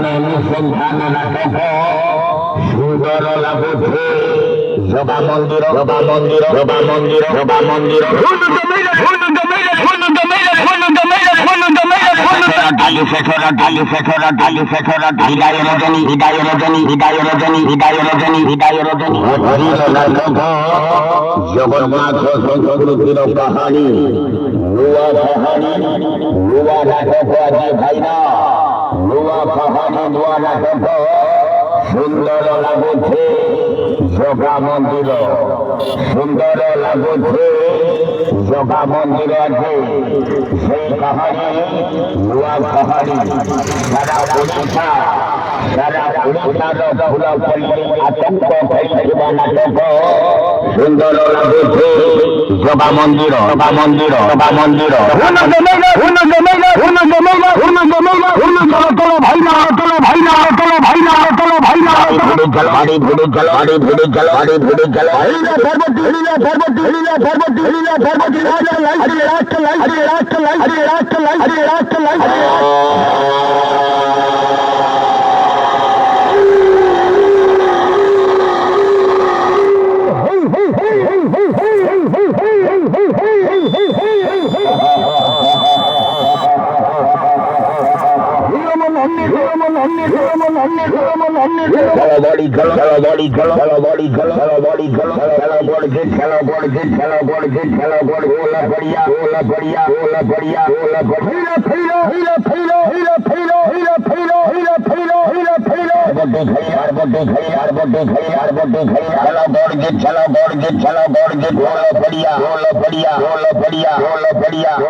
অনুসন্ধান নাটক সুন্দর লাগুছে জবা মন্দির জগন্নাথ সংস্কৃতির কাহানি নুয়া নাটক আছে ভাইরা নুয়া কাহানি নুয়া নাটক সুন্দর লাগুছে জগা মন্দির সুন্দর লাগুছে জগা মন্দির আছে সেই কাহানি নুয়া কাহানি সারা উড়িষ্যার ফুলপল্লী আতঙ্ক ফেলিଥିବା নাটক সুন্দর লাগুছে জগা মন্দির